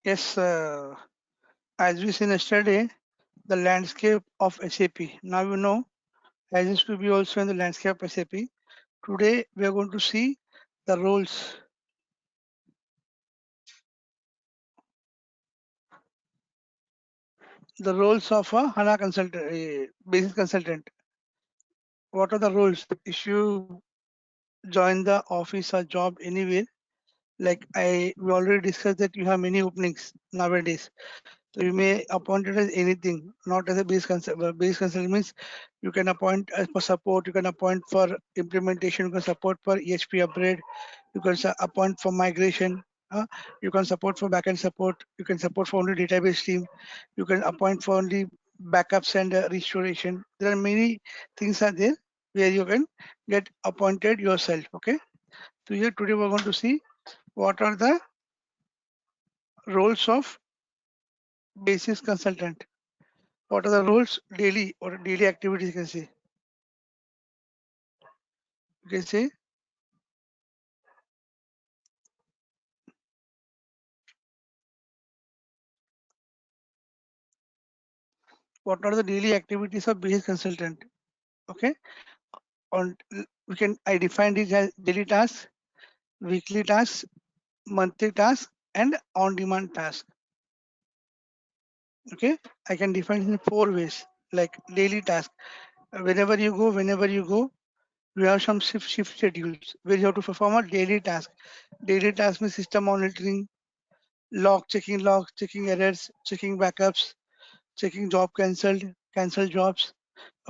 Yes, as we seen yesterday, the landscape of SAP. Now you know, as used to be also in the landscape of SAP. Today we are going to see the roles of a HANA consultant, a business consultant. What are the roles? If you join the office or job anywhere, like we already discussed that you have many openings nowadays. So you may appoint it as anything, not as a base consultant. Base consultant means you can appoint as for support, you can appoint for implementation, you can support for EHP upgrade, you can appoint for migration, uh, you can support for backend support, you can support for only database team, you can appoint for only backups and restoration. There are many things are there where you can get appointed yourself. Okay. So here today we're going to see what are the roles of basis consultant. What are the roles daily or daily activities you can say? You can say what are the daily activities of business consultant? Okay. On we can I defined it as daily tasks, weekly tasks, monthly tasks, and on-demand tasks. Okay. I can define it in 4 ways. Like daily task. Whenever you go, we have some shift schedules where you have to perform a daily task. Daily task means system monitoring, logs, checking errors, checking backups, checking job cancel jobs.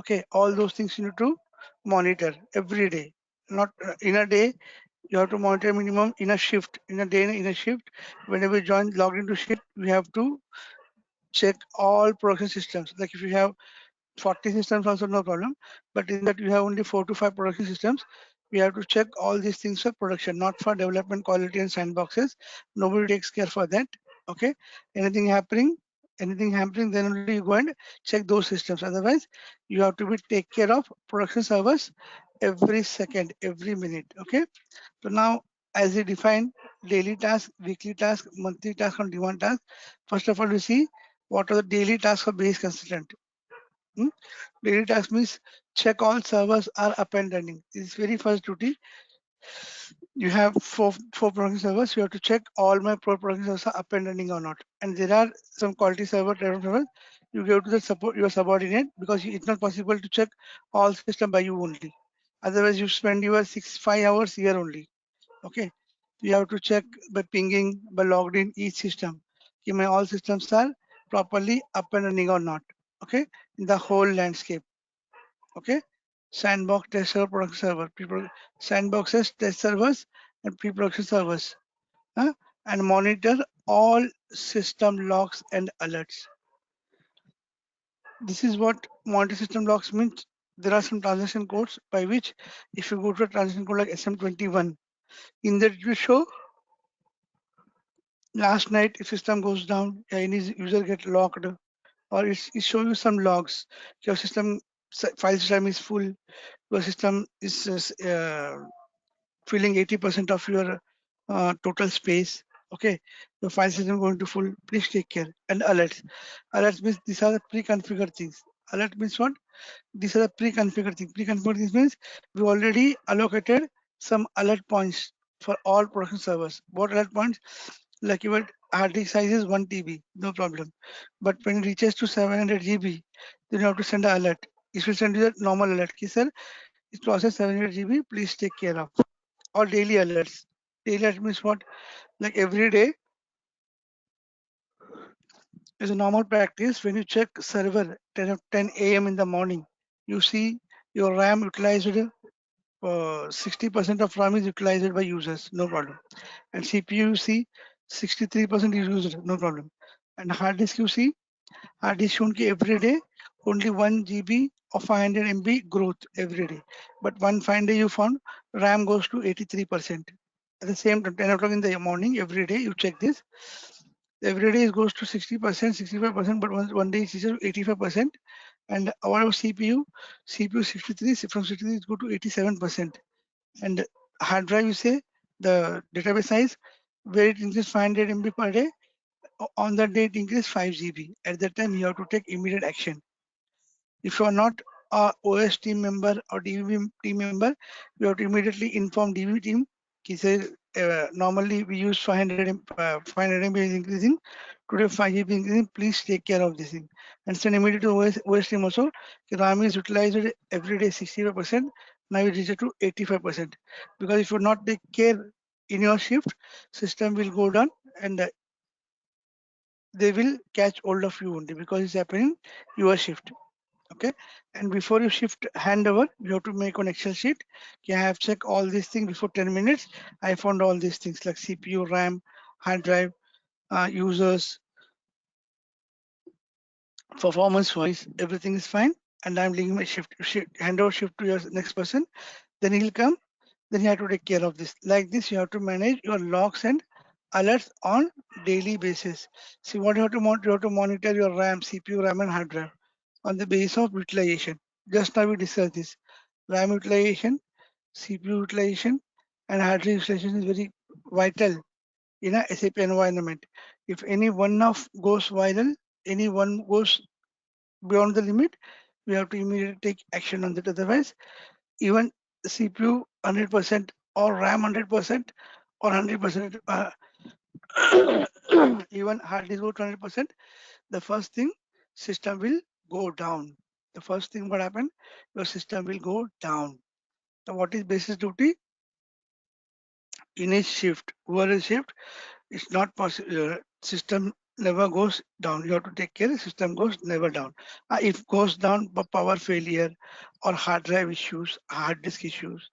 Okay, all those things you need to monitor every day. Not in a day, you have to monitor minimum in a shift. In a day, in a shift, whenever you log into shift, we have to check all production systems. Like if you have 40 systems also no problem, but in that you have only 4 to 5 production systems, we have to check all these things for production, not for development, quality and sandboxes. Nobody takes care for that. Okay, anything happening, then only you go and check those systems. Otherwise, you have to be take care of production servers every second, every minute. Okay, so now as we define daily task, weekly task, monthly task, and demand task, first of all, we see what are the daily tasks of base consultant. Hmm? Daily task means check all servers are up and running. This is very first duty. You have four production servers. You have to check all my production servers are up and running or not. And there are some quality servers. You give to the support your subordinate because it's not possible to check all system by you only. Otherwise, you spend your 5 hours here only. Okay. You have to check by pinging, by logged in each system. Okay, my all systems are properly up and running or not. Okay, in the whole landscape. Okay, sandbox test server, production server, sandboxes, test servers, and pre-production servers, huh? And monitor all system logs and alerts. This is what monitor system logs means. There are some transaction codes by which, if you go to a transaction code like SM21, in that it will show last night if system goes down, any user get locked, or it show you some logs. Your file system is full. Your system is filling 80% of your total space. Okay, the file system going to full. Please take care. And alerts. Alerts means these are the pre-configured things. Alert means what? These are the pre-configured things. Pre-configured things means we already allocated some alert points for all production servers. What alert points? Like your hard disk size is 1 TB, no problem. But when it reaches to 700 GB, then you have to send an alert. It will send you a normal alert. Okay, sir, it process 700 GB. Please take care of. Or daily alerts. Daily alert means what? Like every day is a normal practice. When you check server 10 a.m. in the morning, you see your RAM utilized 60% of RAM is utilized by users, no problem. And CPU you see 63% is used, no problem. And hard disk you see, hard disk shown every day only 1 GB or 500 MB growth every day. But one fine day you found RAM goes to 83%. At the same time, 10 o'clock in the morning, every day you check this. Every day it goes to 60%, 65%, but one day it is 85%. And our CPU 63, from 63 it go to 87%. And hard drive you say the database size where it increases 500 MB per day, On that date increase 5 GB. At that time, you have to take immediate action. If you are not a OS team member or DB team member, you have to immediately inform DB team. He says normally we use 500 MB is increasing. Today 5 GB increasing. Please take care of this thing and send immediately to OS team also. The RAM is utilized every day 65%. Now it is to 85%. Because if you not take care in your shift, system will go down and they will catch hold of you only because it's happening your shift. Okay, and before you shift handover, you have to make an Excel sheet. Okay, I have checked all these things before 10 minutes. I found all these things like CPU, RAM, hard drive, users, performance wise, everything is fine. And I'm leaving my shift handover shift to your next person. Then he'll come. Then you have to take care of this. Like this, you have to manage your logs and alerts on daily basis. See what you have to monitor. You have to monitor your RAM, CPU, RAM, and hard drive on the basis of utilization. Just now we discussed this. RAM utilization, CPU utilization, and hard drive utilization is very vital in a SAP environment. If any one of goes viral, any one goes beyond the limit, we have to immediately take action on that. Otherwise, even CPU 100% or RAM 100% or 100%, even hard disk go 100%, the first thing system will go down. The first thing what happen, your system will go down. Now what is basis duty? In a shift, over a shift, it's not possible. System never goes down. You have to take care. System goes never down. If goes down, power failure or hard drive issues, hard disk issues,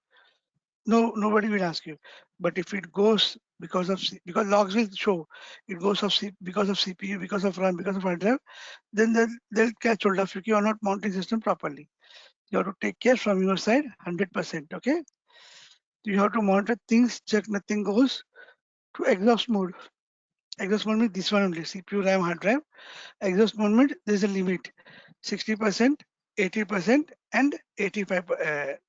no, nobody will ask you. But if it goes because of because logs will show it goes because of CPU, because of RAM, because of hard drive, then they'll catch hold of you. You are not mounting system properly. You have to take care from your side 100%. Okay. You have to monitor things, check nothing goes to exhaust mode. Exhaust mode means this one only, CPU, RAM, hard drive. Exhaust mode means there's a limit, 60%, 80%, and 89%.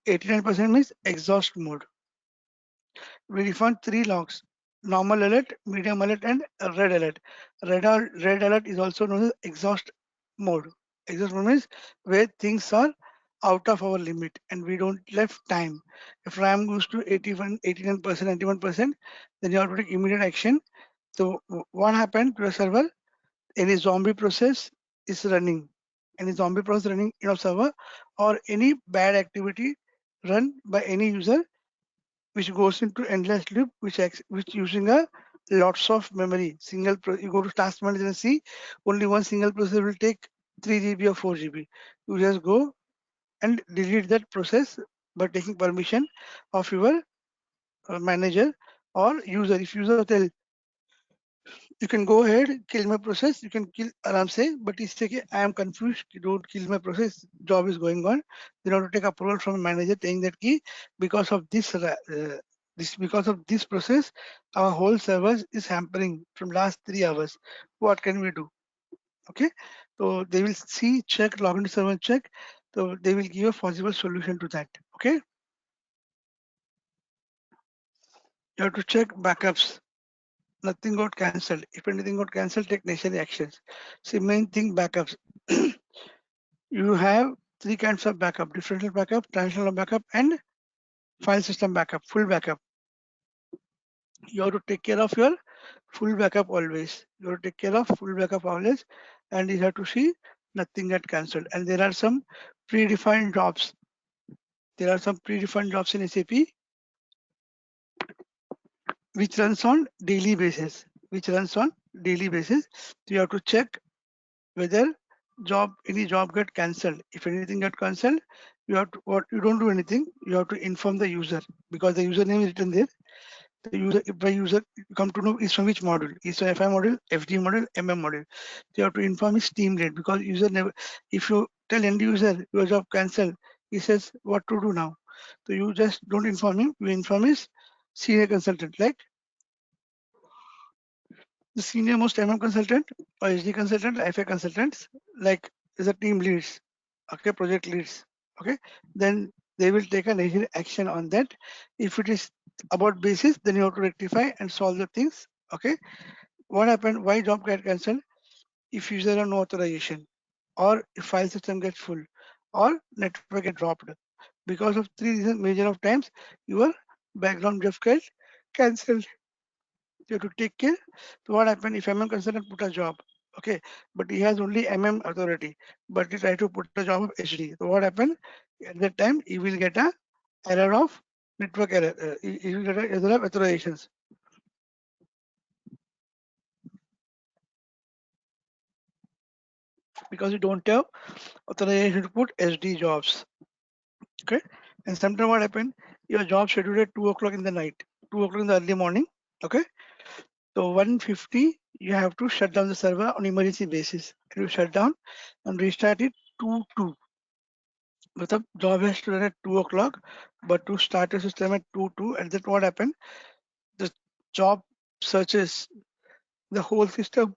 89% means exhaust mode. We define three logs: normal alert, medium alert, and red alert. Red alert is also known as exhaust mode. Exhaust mode means where things are out of our limit and we don't left time. If RAM goes to 81, 89%, 91%, then you have to take immediate action. So what happened to a server? Any zombie process is running. Any zombie process running in a server or any bad activity run by any user which goes into endless loop, which using a lots of memory. You go to task manager and see only one single process will take 3 GB or 4 GB. You just go and delete that process by taking permission of your manager or user. If user tell you can go ahead, kill my process, you can kill Aram say, but he say, I am confused, don't kill my process, job is going on. You have to take approval from a manager saying that key because of because of this process, our whole service is hampering from last 3 hours. What can we do? Okay. So they will see, check, log into server, check. So they will give a possible solution to that. Okay. You have to check backups. Nothing got cancelled. If anything got cancelled, take necessary actions. See, main thing backups. You have three kinds of backup: differential backup, transitional backup, and file system backup, full backup. You have to take care of your full backup always. You have to take care of full backup always, and you have to see nothing get cancelled. And there are some predefined jobs. There are some predefined jobs in SAP which runs on daily basis. Which runs on daily basis. So you have to check whether any job get cancelled. If anything get cancelled, you don't do anything. You have to inform the user because the username is written there. The user, if by user you come to know is from which module, is from FI module, FG module, MM module. So you have to inform his team lead because user never. If you tell end user your job cancelled, he says what to do now. So you just don't inform him. You inform his senior consultant, like the senior most MM consultant or SD consultant, FA consultants, like is a team leads, okay, project leads, okay, then they will take an action on that. If it is about basis, then you have to rectify and solve the things Okay, what happened? Why job get cancelled? If user have no authorization, or if file system gets full, or network get dropped. Because of three reasons, major of times your background job get cancelled. You have to take care. So what happened if consultant put a job, okay, but he has only authority, but he try to put a job of HD. So what happened? At that time he will get a error of network error. He will get a error of authorizations because you don't have authorization to put SD jobs. Okay, and sometimes what happened? Your job scheduled at 2 o'clock in the night, 2 o'clock in the early morning. Okay, so 150 you have to shut down the server on emergency basis. You shut down and restart it 2 2. But the job has to run at 2 o'clock, but to start a system at 2 2, and then what happened? The job searches the whole system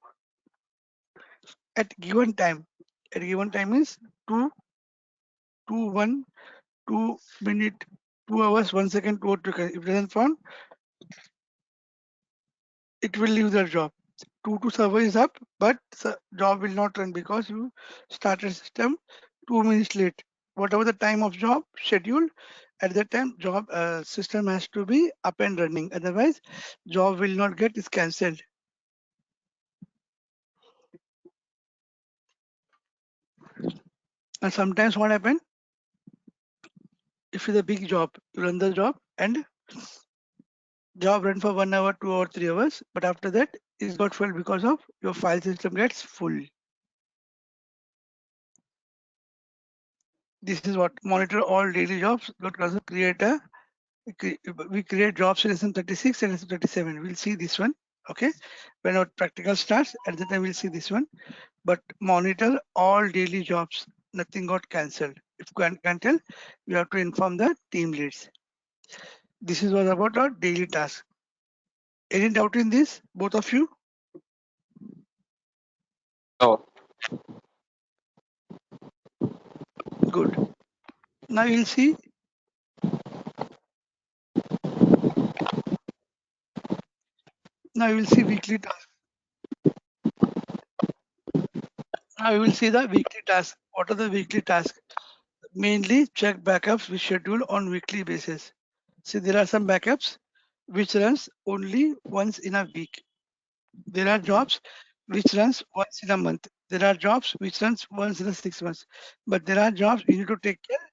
at given time. At given time is 2 2 1 2 minute 2 hours 1 second 2 seconds. If it doesn't found, it will leave the job. 2 2 server is up, but the job will not run because you started system 2 minutes late. Whatever the time of job scheduled, at that time job system has to be up and running. Otherwise, job will not get is cancelled. And sometimes what happen? If it's a big job, you run the job and job run for 1 hour, 2 hour, 3 hours, but after that it's got full because of your file system gets full. This is what monitor all daily jobs. Got also create a we create jobs in SM36 and SM37. We'll see this one. Okay, when our practical starts, at the time we'll see this one. But monitor all daily jobs. Nothing got cancelled. If you can tell, you have to inform the team leads. This is what about our daily task. Any doubt in this, both of you? No. Good. Now you'll see. Now you will see weekly task. Now you will see the weekly task. What are the weekly tasks? Mainly check backups we schedule on weekly basis. See, there are some backups which runs only once in a week. There are jobs which runs once in a month. There are jobs which runs once in a 6 months. But there are jobs you need to take care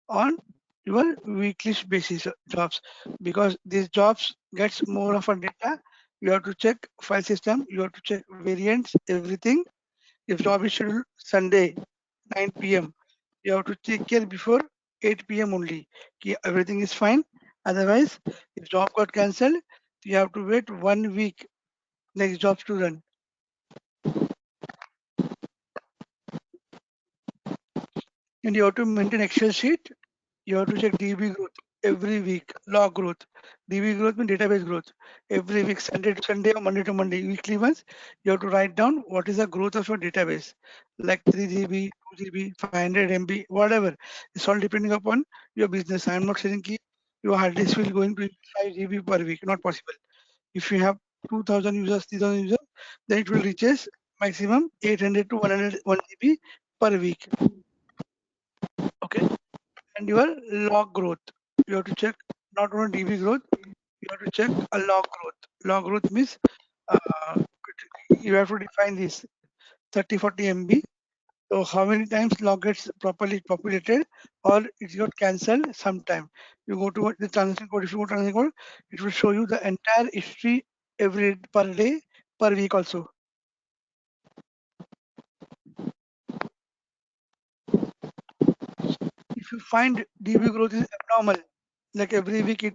on your weekly basis jobs because these jobs gets more of a data. You have to check file system. You have to check variants, everything. If job is scheduled Sunday 9 p.m., you have to take care before 8 p.m. only. Everything is fine. Otherwise, if job got cancelled, you have to wait 1 week next jobs to run. And you have to maintain Excel sheet. You have to check DB growth every week, log growth. DB growth means database growth. Every week, Sunday to Sunday or Monday to Monday, weekly ones, you have to write down what is the growth of your database, like 3 GB, 2 GB, 500 MB, whatever. It's all depending upon your business. I'm not saying that your hard disk will going to 5 GB per week, not possible. If you have 2000 users, 3000 users, then it will reaches maximum 800 to 100 1 GB per week. Okay, and your log growth. You have to check not only DB growth, you have to check a log growth. Log growth means uh, you have to define this 30 40 MB. So how many times log gets properly populated or it got cancelled sometime. You go to the transaction code. If you go to transaction code, it will show you the entire history every per day, per week also. If you find DB growth is abnormal, like every week it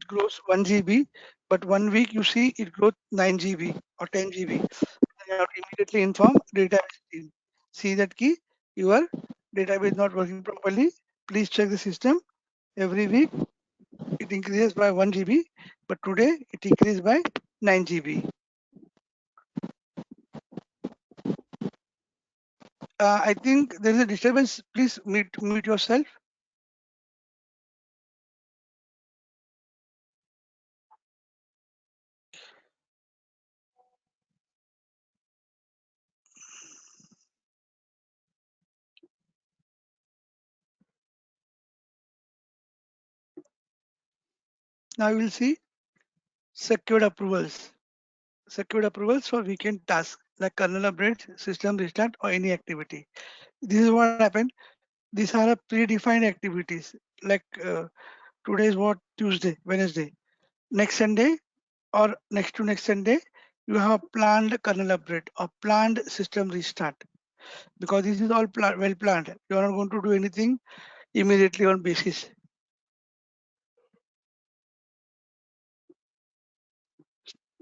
grows 1 GB, but 1 week you see it grows 9 GB or 10 GB, then you have to immediately inform database team. See that key your database is not working properly. Please check the system. Every week it increases by 1 GB, but today it increased by 9 GB. I think there is a disturbance. Please mute yourself. Now you will see secured approvals. Secured approvals for weekend tasks like kernel upgrades, system restart, or any activity. This is what happened. These are a predefined activities. Like today is what, Tuesday, Wednesday. Next Sunday or next to next Sunday, you have a planned kernel upgrade or planned system restart. Because this is all well planned. You are not going to do anything immediately on basis,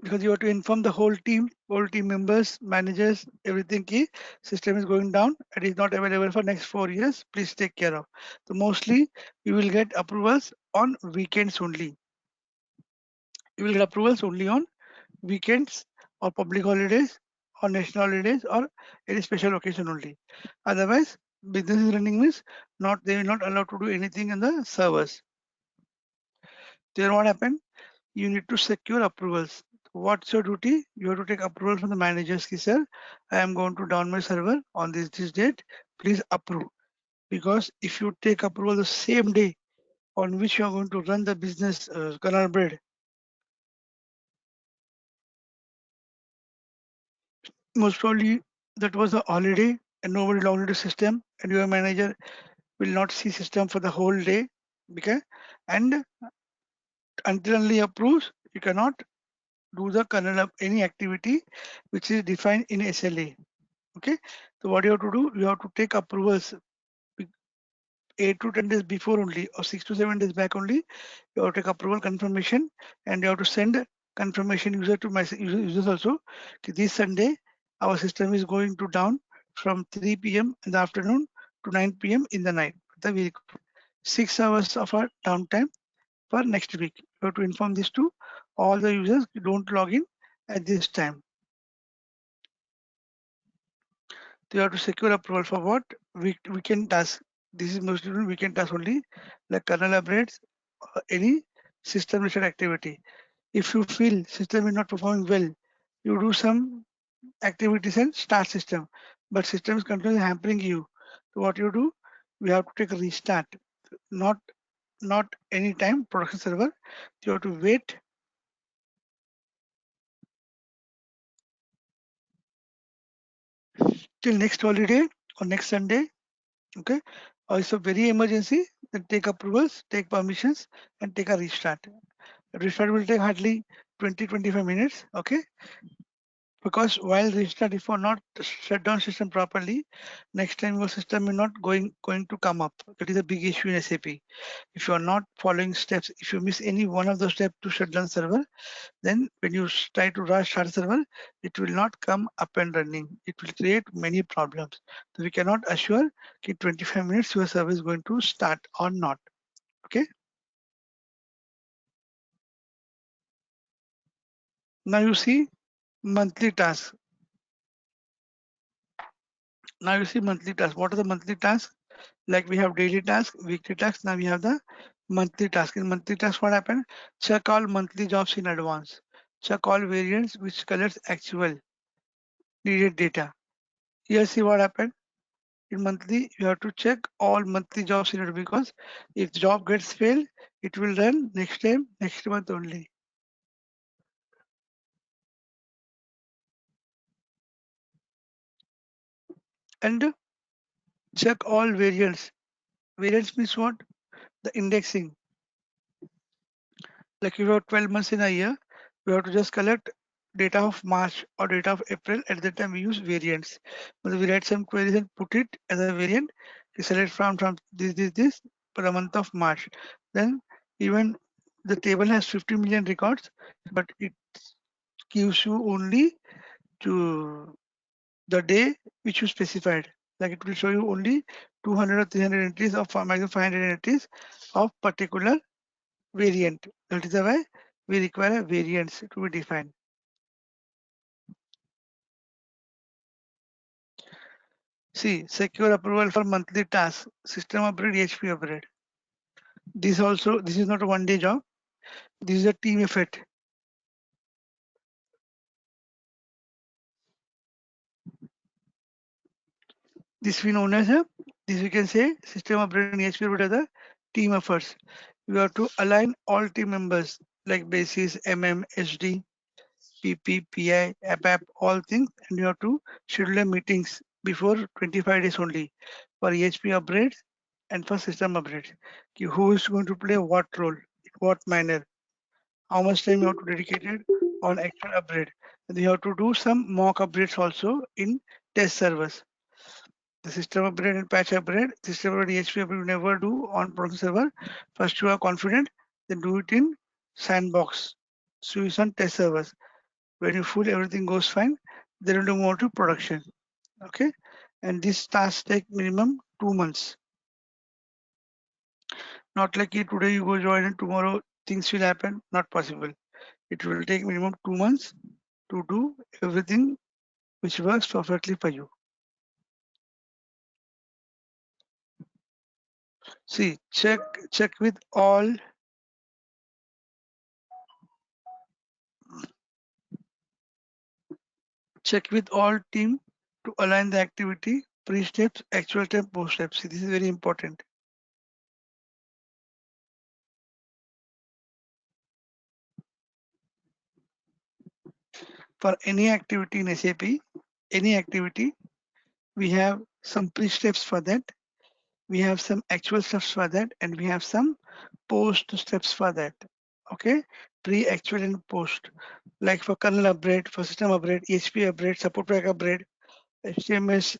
because you have to inform the whole team members, managers, everything. Key system is going down. It is not available for next 4 years. Please take care of. So mostly you will get approvals on weekends only. You will get approvals only on weekends or public holidays or national holidays or any special occasion only. Otherwise, business is running means not they will not allowed to do anything in the servers. Then what happened? You need to secure approvals. What's your duty? You have to take approval from the managers. Ki, sir, I am going to down my server on this date. Please approve. Because if you take approval the same day on which you are going to run the business kernel bread, most probably that was a holiday and nobody logged into the system, and your manager will not see system for the whole day. Okay, and until only approves, you cannot do the kernel any activity which is defined in SLA. Okay, so what you have to do, you have to take approvals 8 to 10 days before only, or 6 to 7 days back only. You have to take approval confirmation, and you have to send confirmation user to my users also. Okay, this Sunday our system is going to down from 3 p.m. in the afternoon to 9 p.m. in the night. The week 6 hours of our downtime for next week. You have to inform this to all the users. Don't log in at this time. You have to secure approval for what? Weekend task. This is mostly weekend task only, like kernel upgrades, any system related activity. If you feel system is not performing well, you do some activities and start system, but system is continuously hampering you. So what you do? You have to take a restart. Not not any time production server. You have to wait till next holiday or next Sunday. Okay. Or it's a very emergency, then take approvals, take permissions, and take a restart. Restart will take hardly 20-25 minutes. Okay. Because while restart, if you are not shut down system properly, next time your system is not going to come up. That is a big issue in SAP. If you are not following steps, if you miss any one of those steps to shut down server, then when you try to rush start server, it will not come up and running. It will create many problems. So we cannot assure that 25 minutes your server is going to start or not. Okay. Now you see monthly tasks. Now you see monthly tasks. What are the monthly tasks? Like we have daily task, weekly task. Now we have the monthly task. In monthly task, what happened? Check all monthly jobs in advance. Check all variants which colors actual needed data. Here see what happened. In monthly, you have to check all monthly jobs in it, because if job gets failed, it will run next time, next month only. And check all variants. Variants means what? The indexing. Like if you have 12 months in a year, we have to just collect data of March or data of April. At that time, we use variants. But we write some queries and put it as a variant. We select from this for the month of March. Then even the table has 50 million records, but it gives you only to the day which you specified. Like it will show you only 200 or 300 entries of maximum 500 entries of particular variant. That is why we require a variance to be defined. See, secure approval for monthly tasks, system upgrade, HP upgrade. This is not a one day job. This is a team effort. This we known as a, this we can say system upgrade and HP upgrade are the team efforts. You have to align all team members like basis, MM, SD, PP, PI, APAP, all things, and you have to schedule a meetings before 25 days only for EHP upgrades and for system upgrades. Okay, who is going to play what role, in what manner, how much time you have to dedicate it on actual upgrade. And you have to do some mock upgrades also in test servers. The system upgrade and patch upgrade, system upgrade EHP upgrade you never do on production server. First you are confident, then do it in sandbox. So use on test servers. When you full everything goes fine, then you move on to production. Okay, and this task take minimum 2 months. Not like it today you go join and tomorrow things will happen. Not possible. It will take minimum 2 months to do everything which works perfectly for you. See, check with all check with all team to align the activity, pre-steps, actual step, post-steps. See, this is very important. For any activity in SAP, any activity, we have some pre-steps for that, we have some actual steps for that, and we have some post steps for that. Okay, pre, actual, and post. Like for kernel upgrade, for system upgrade, EHP upgrade, support pack upgrade, HTMS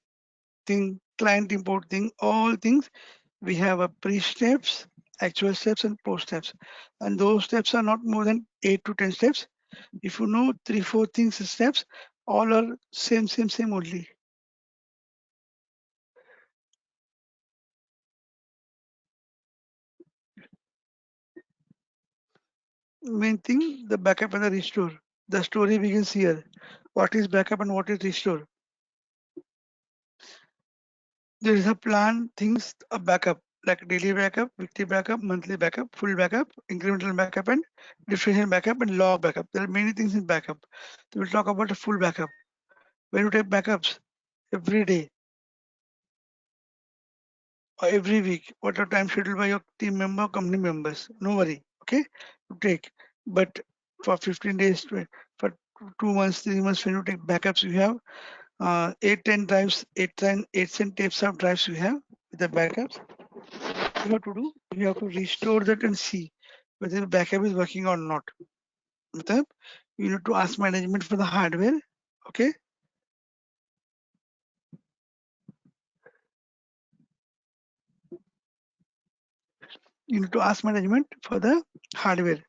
thing, client import thing, all things we have a pre-steps, actual steps, and post steps. And those steps are not more than 8 to 10 steps. If you know 3, 4 things steps, all are same only. Main thing, the backup and the restore. The story begins here. What is backup and what is restore? There is a plan things, a backup, like daily backup, weekly backup, monthly backup, full backup, incremental backup, and differential backup and log backup. There are many things in backup. So we'll talk about a full backup. When you take backups every day or every week, what are time scheduled by your team member, company members. No worry, okay? You take. But for 15 days, for 2 months, 3 months, when you take backups, you have 8, 10 drives, 8 10 tapes of drives you have with the backups. What you have to do, you have to restore that and see whether the backup is working or not. मतलब, you need to ask management for the hardware, okay? You need to ask management for the hardware,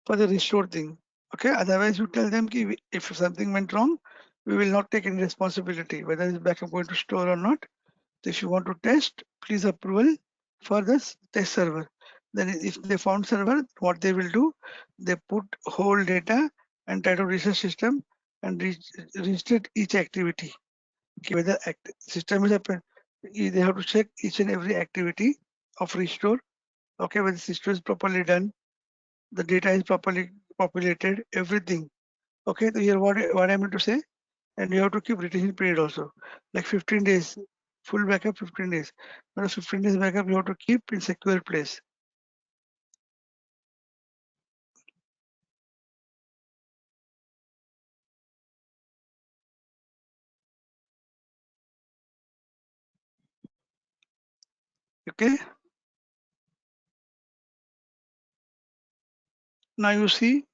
for the restore thing, okay? Otherwise, you tell them ki if something went wrong, we will not take any responsibility, whether is backup going to store or not. So if you want to test, please approval for this test server. Then if they found server, what they will do, they put whole data and try to research system and register each activity. Okay, whether system is open, they have to check each and every activity of restore. Okay, whether the system is properly done, the data is properly populated, everything. Okay, so here what I meant to say, and you have to keep retention period also, like 15 days, full backup 15 days. But 15 days backup you have to keep in secure place. Okay. Now you see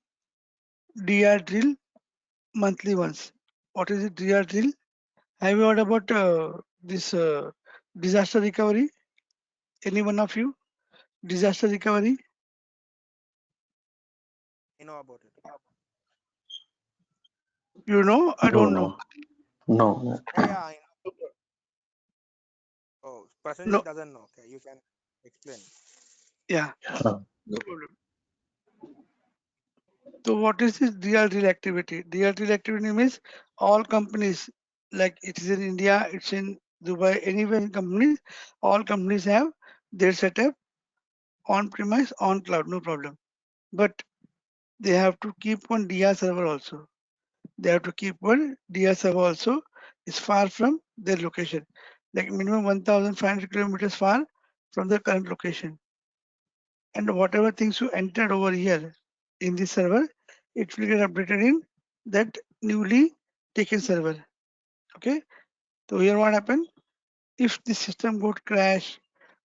DR drill monthly ones. What is it DR drill? Have you heard about this disaster recovery? Any one of you? Disaster recovery? I know about it. You know? I No, don't know. no, no. Yeah, yeah, I know. Oh, No. Prasenjit doesn't know. Okay, you can explain. Yeah. Uh, No problem. So what is this DRDL activity? DRDL activity means all companies, like it is in India, it's in Dubai, anywhere in companies, all companies have their setup on premise, on cloud, no problem. But they have to keep one DR server also. They have to keep one DR server also. It's far from their location. Like minimum 1,500 kilometers far from the current location. And whatever things you entered over here in this server, it will get updated in that newly taken server. Okay. So here what happened? If the system got crash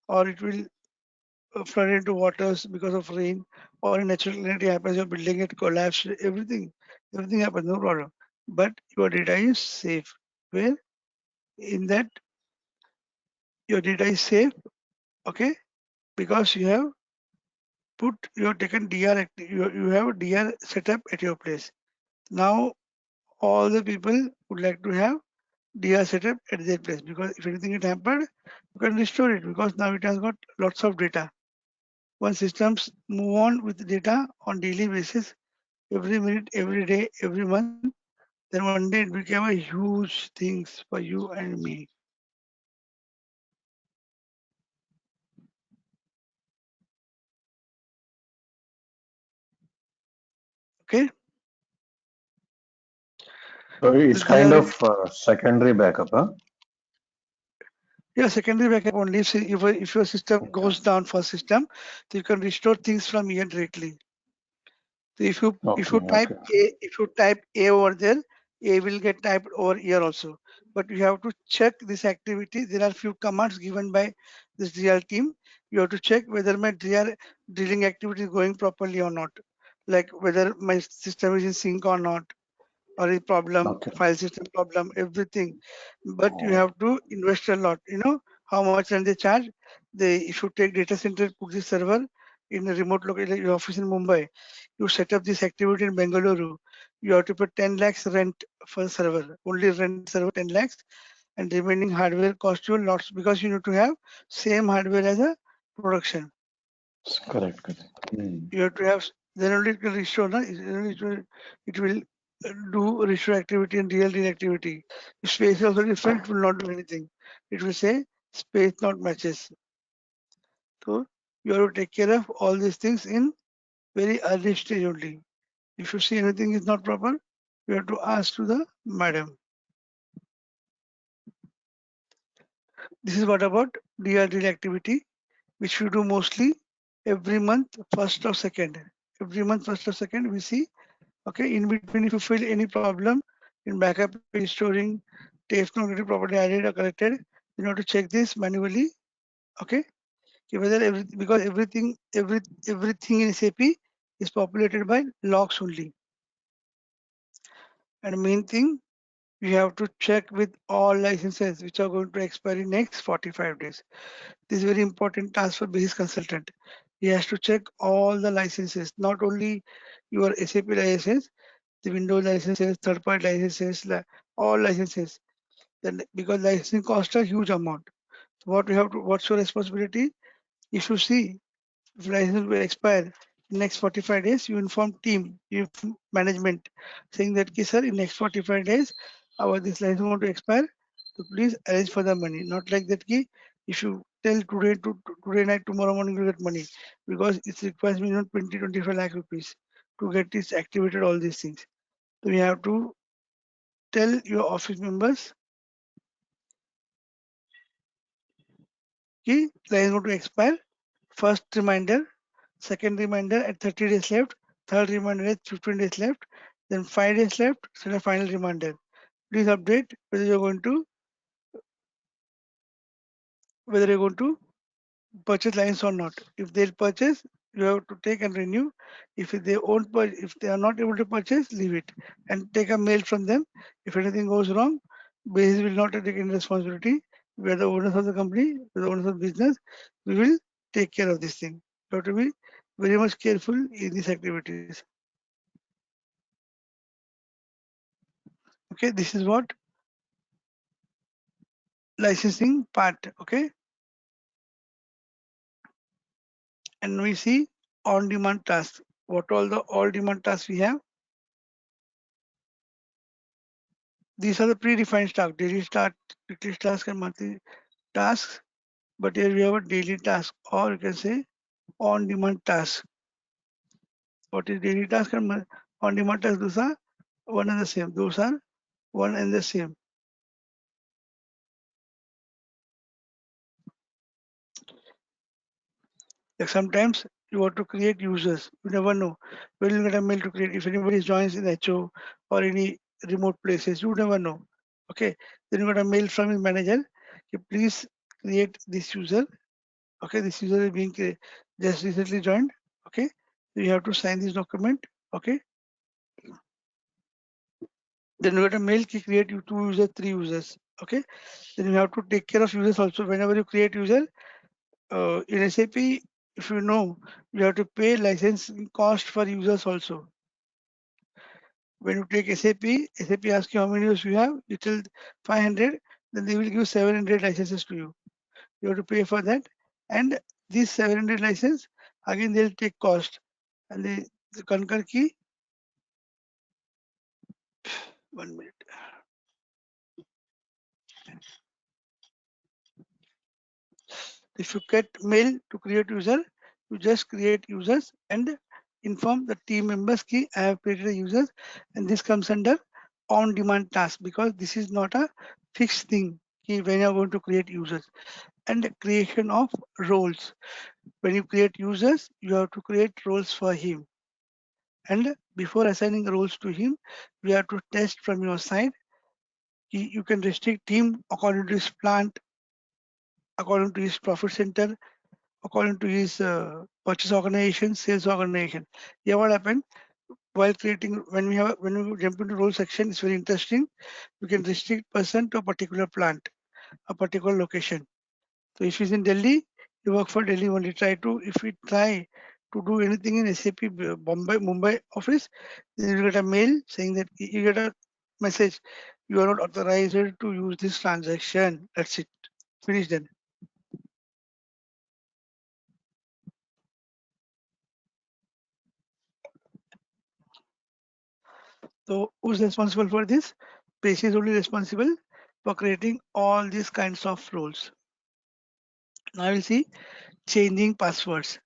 or it will flood into waters because of rain or a natural calamity happens, your building get collapsed, everything happens, no problem. But your data is safe. Where in that your data is safe, okay, because you have taken you have a DR setup at your place. Now all the people would like to have DR setup at their place because if anything had happened, you can restore it because now it has got lots of data. When systems move on with data on daily basis, every minute, every day, every month, then one day it became a huge things for you and me. Okay, So so it's these kind are of secondary backup, huh? yeah secondary backup only. If your system Okay. goes down for system, so you can restore things from here directly. So if Okay. you type Okay. A over there, A will get typed over here also. But you have to check this activity. There are few commands given by this DR team. You have to check whether my DR drilling activity is going properly or not. Like whether my system is in sync or not, or a problem, Okay. file system problem, everything. But you Oh, have to invest a lot. You know how much can they charge? They if you take data center, put the server in a remote location, like your office in Mumbai, you set up this activity in Bengaluru, you have to pay 10 lakhs rent for server, only rent server 10 lakhs, and remaining hardware cost you lots because you need to have same hardware as a production. correct. Correct. Hmm. You have to have, then only it will restore, no? It will do restore activity and real activity. If space is also different, it will not do anything. It will say space not matches. So you have to take care of all these things in very early stage only. If you see anything is not proper, you have to ask to the madam. This is what about DRD activity, which we do mostly every month, first or second. Every month, first or second, we see. Okay, in between, if you feel any problem in backup restoring, tapes not getting properly added or corrected, you have to check this manually. Okay, okay, whether because everything in SAP is populated by logs only. And main thing, you have to check with all licenses which are going to expire in next 45 days. This is very important task for business consultant. He has to check all the licenses, not only your SAP license, the Windows licenses, third-party licenses, all licenses. Then because licensing costs a huge amount. So what we have to, what's your responsibility? If you see if license will expire in next 45 days, you inform team, you inform management, saying that, "Ki, sir, in next 45 days, our this license want to expire, so please arrange for the money." Not like that, ki, if you tell today night, tomorrow morning you get money, because it requires minimum 20-25 lakh rupees to get this activated, all these things. So you have to tell your office members कि license going to expire. First reminder, second reminder at 30 days left, third reminder at 15 days left, then 5 days left, so the final reminder. Please update whether you're going to purchase license or not. If they'll purchase, you have to take and renew. If they won't if they are not able to purchase, leave it and take a mail from them. If anything goes wrong, Basis will not take any responsibility. We are the owners of the company, we are the owners of the business. We will take care of this thing. You have to be very much careful in these activities. Okay, this is what licensing part. Okay, and we see on-demand tasks. What all the all-demand tasks we have? These are the predefined tasks, daily start, weekly task, and monthly tasks. But here we have a daily task, or you can say on-demand task. What is daily task and on-demand task? Those are one and the same. Those are one and the same. Like sometimes you want to create users. You never know when you get a mail to create. If anybody joins in HO or any remote places, you never know. Okay. Then you got a mail from his manager. Please create this user. Okay. This user is being just recently joined. Okay. So you have to sign this document. Okay. Then you got a mail to create you 2 users, 3 users. Okay. Then you have to take care of users also. Whenever you create user, in SAP, if you know, you have to pay licensing cost for users also. When you take SAP asks you how many users you have, you tell 500, then they will give 700 licenses to you. You have to pay for that. And this 700 license, again they'll take cost. And the concur key, 1 minute. If you get mail to create user, you just create users and inform the team members key I have created a users, and this comes under on demand task because this is not a fixed thing key when you're going to create users. And the creation of roles. When you create users, you have to create roles for him. And before assigning roles to him, you have to test from your side. You can restrict him according to his plant, according to his profit center, according to his purchase organization, sales organization. Yeah, what happened while creating when we jump into role section, it's very interesting. We can restrict person to a particular plant, a particular location. So if he's in Delhi, you work for Delhi only. If we try to do anything in SAP Bombay, Mumbai office, then you get a mail saying that you get a message, you are not authorized to use this transaction. That's it. Finish then. So who's responsible for this? Page is only responsible for creating all these kinds of roles. Now we'll see changing passwords.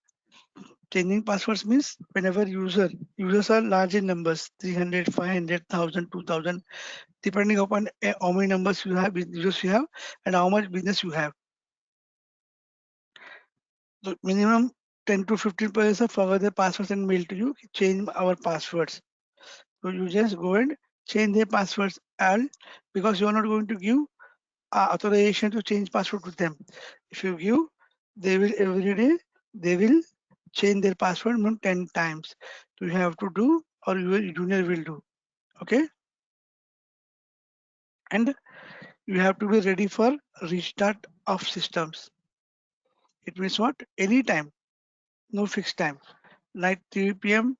Changing passwords means whenever users are large in numbers, 300, 500, 1000, 2000, depending upon how many numbers you have, users you have, and how much business you have. So minimum 10 to 15% forget their passwords and mail to you, change our passwords. So you just go and change their passwords and because you are not going to give authorization to change password to them. If you give, they will every day, they will change their password minimum 10 times. So you have to do or your junior will do. Okay. And you have to be ready for restart of systems. It means what? Anytime, no fixed time. Night 3 p.m.,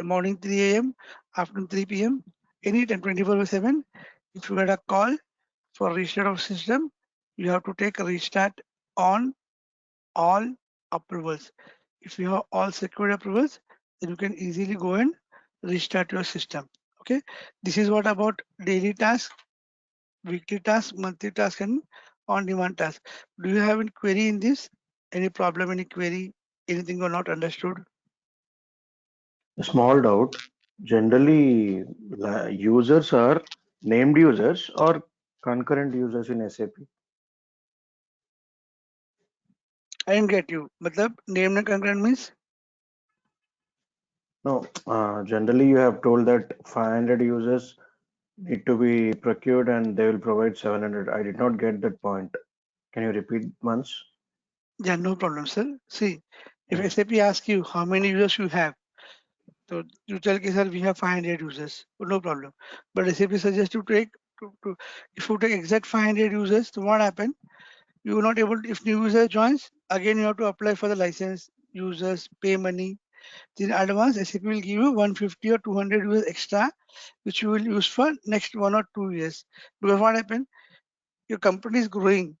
morning 3 a.m., afternoon 3 p.m., anytime 24/7. If you get a call for restart of system, you have to take a restart on all approvals. If you have all secured approvals, then you can easily go and restart your system. Okay. This is what about daily task, weekly task, monthly task, and on-demand task. Do you have any query in this? Any problem, any query, anything you're not understood? A small doubt. Generally, users are named users or concurrent users in SAP. I didn't get you. Matlab, name and concurrent means? No, generally you have told that 500 users need to be procured and they will provide 700. I did not get that point. Can you repeat once? Yeah, no problem, sir. See, if Mm. SAP asks you how many users you have, so you tell, okay, sir, we have 500 users. No problem. But SAP suggests you take, if you take exact 500 users, so what happen? You will not able to, if new user joins, again you have to apply for the license, users, pay money. In advance, SAP will give you 150 or 200 users extra, which you will use for next 1 or 2 years. Because what happened? Your company is growing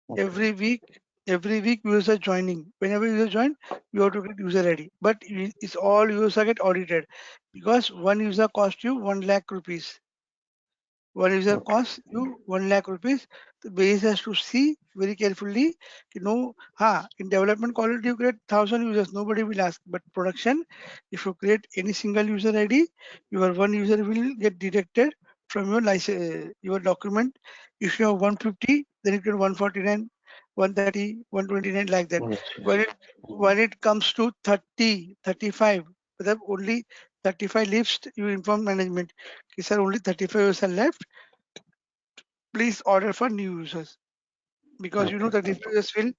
Okay. every week. Every week users are joining. Whenever user join, you have to get user ready. But it's all user get audited because one user cost you 1 lakh rupees. One user Okay. costs you 1 lakh rupees. The base has to see very carefully. You know, in development quality you create 1,000 users, nobody will ask. But production, if you create any single user ID, your one user will get detected from your license, your document. If you have 150, then you get 149. 130, 129 like that. Yes, yes. When it comes to 30, 35, the only 35 leaves, you inform management. Okay, sir, only 35 users are left. Please order for new users. Because you know Okay, that if you just will,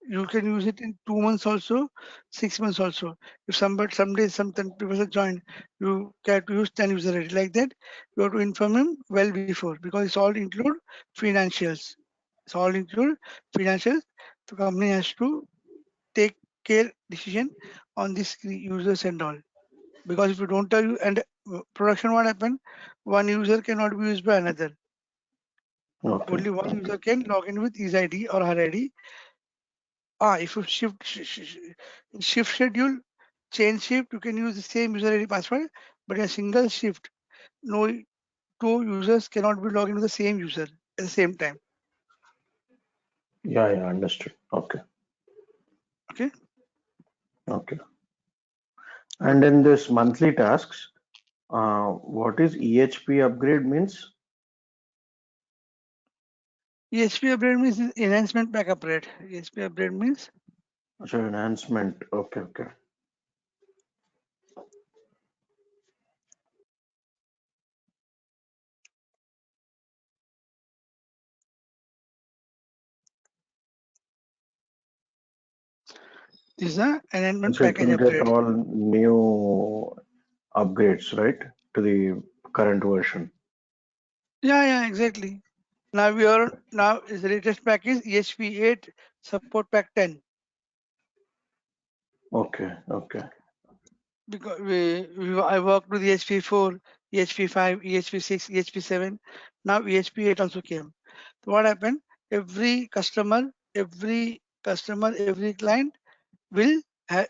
you can use it in 2 months also, 6 months also. If somebody someday some 10 people have joined, you get to use 10 user already like that. You have to inform him well before because it's all include financials. It's all include financials. The company has to take care decision on these users and all. Because if you don't tell you and production what happen, one user cannot be used by another. okay. Only one Okay. user can log in with his ID or her ID. If you shift schedule, change shift, you can use the same user ID password, but in a single shift, no two users cannot be logged into the same user at the same time. Yeah, yeah, understood. Okay, Okay. okay. And in this monthly tasks, what is EHP upgrade means? EHP upgrade means enhancement backup rate. EHP upgrade means So enhancement. Okay, okay. this is a enhancement So it package will get upgrade. all new upgrades, right, to the current version. Yeah, exactly. Now we are now is the latest package EHP 8 support pack 10. Okay, okay, Because I worked with EHP4, EHP5, EHP6, EHP7. Now EHP8 also came. So what happened? Every client will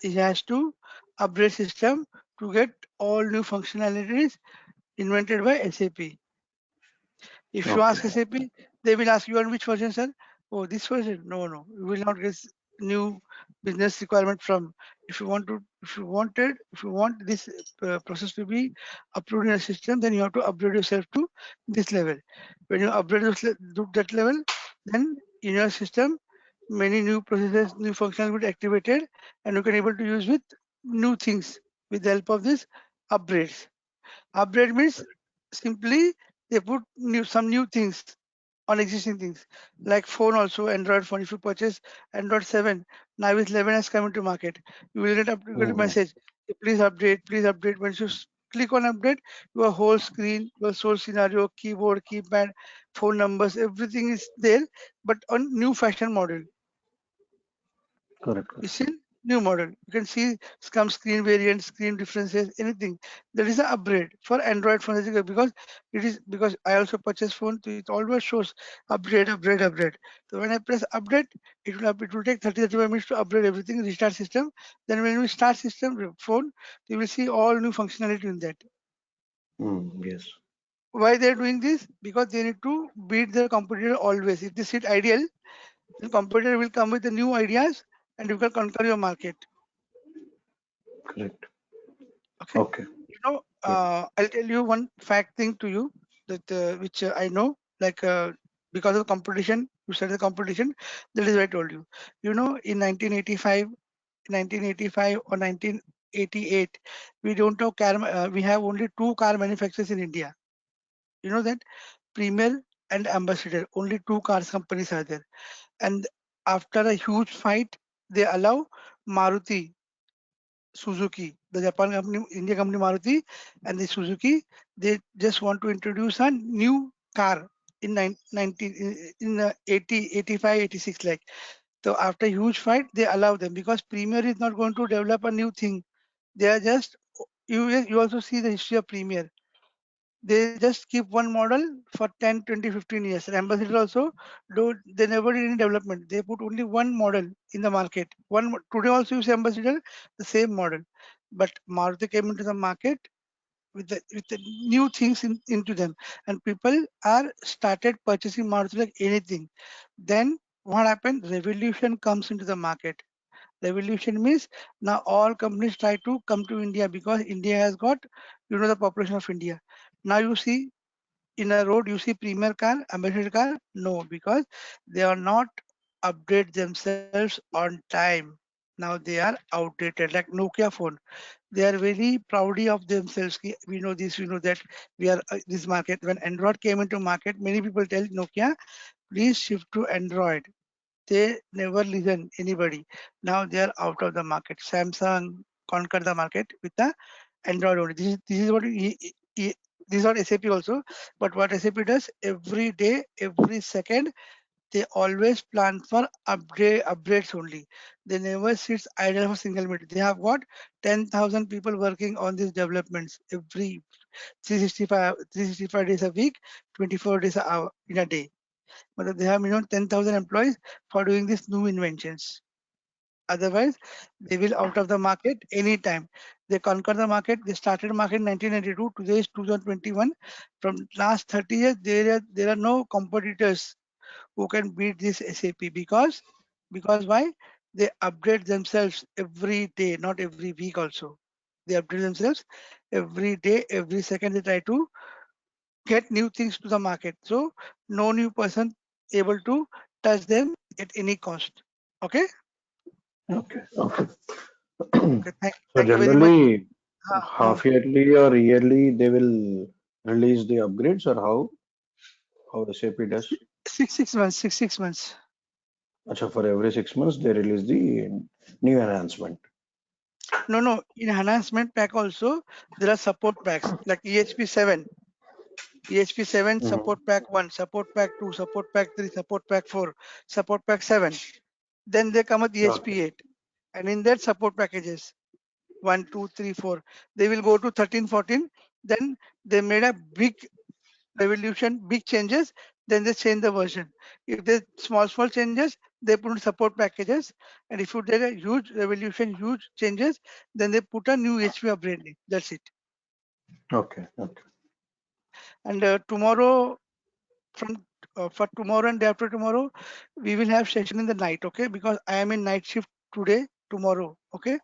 he has to upgrade system to get all new functionalities invented by SAP. If you okay. ask SAP, they will ask you on which version, sir? Oh, this version? No, no. You will not get new business requirement from. If you want this process to be approved in a system, then you have to upgrade yourself to this level. When you upgrade to that level, then in your system, many new processes, new functions will be activated, and you can able to use with new things with the help of this upgrades. Upgrade means simply they put some new things on existing things like phone also Android phone. If you purchase Android 7, now with 11 has come into market, you get a Hmm. message, please update, please update. Once you click on update, your whole screen, your whole scenario, keyboard, keypad, phone numbers, everything is there, but on new fashion model. Correct, It's correct. in new model. You can see some screen variants, screen differences, anything. There is an upgrade for Android phone as well, because I also purchase phone, so it always shows upgrade, upgrade, upgrade. So when I press update, it will take 35 minutes to upgrade everything, restart system. Then when we start system phone, you will see all new functionality in that. Yes, Why they're doing this? Because they need to beat their competitor always. If they sit ideal, then competitor will come with the new ideas and you can conquer your market. correct. Okay. Okay. Yeah. I'll tell you one fact thing to you that which I know, like because of competition, you said the competition. That is what I told you. You know, in 1985 or 1988, we don't have car. We have only two car manufacturers in India. You know that Premier and Ambassador. Only two cars companies are there. And after a huge fight, they allow Maruti, Suzuki, the Japan company, India company Maruti, and the Suzuki, they just want to introduce a new car in 19, in 80, 85, 86 like. So after huge fight, they allow them because Premier is not going to develop a new thing. They are just, you also see the history of Premier. They just keep one model for 10, 20, 15 years. And Ambassador also, they never did any development. They put only one model in the market. Today also you see Ambassador, the same model. But Maruti came into the market with the new things into them, and people are started purchasing Maruti like anything. Then what happened? Revolution comes into the market. Revolution means now all companies try to come to India because India has got, the population of India. Now you see in a road, you see Premier car, Ambassador car? No, because they are not update themselves on time. Now they are outdated, like Nokia phone. They are very proudly of themselves. We know this, we know that. We are this market. When Android came into market, many people tell Nokia, please shift to Android. They never listen anybody. Now they are out of the market. Samsung conquered the market with the Android only. This is what this is what SAP also. But what SAP does every day, every second, they always plan for upgrades only. They never sits idle for single minute. They have got 10,000 people working on these developments every 365 days a week, 24 days a hour in a day. But they have minimum 10,000 employees for doing these new inventions. Otherwise, they will out of the market anytime. They conquer the market. They started market in 1992. Today is 2021. From last 30 years, there are no competitors who can beat this SAP because why? They update themselves every day, not every week also. They update themselves every day, every second. They try to get new things to the market. So no new person able to touch them at any cost. Okay. Okay. Okay. Okay. So Thank you very much. generally, Hmm. half yearly or yearly, they will release the upgrades, or how SAP does? 6 months. 6 months. Acha, for every 6 months, they release the new enhancement. No, no. In enhancement pack also there are support packs like EHP 7. EHP 7 Mhm. support pack 1, support pack 2, support pack 3, support pack 4, support pack 7. Then they come with Okay. EHP 8. And in that support packages 1, 2, 3, 4, they will go to 13, 14. Then they made a big revolution, big changes. Then they change the version. If there's small changes, they put support packages. And if there are huge revolution, huge changes, then they put a new HP upgrade. That's it. Okay. Okay. And tomorrow from for tomorrow and day after tomorrow, we will have session in the night, okay? Because I am in night shift today, tomorrow, okay?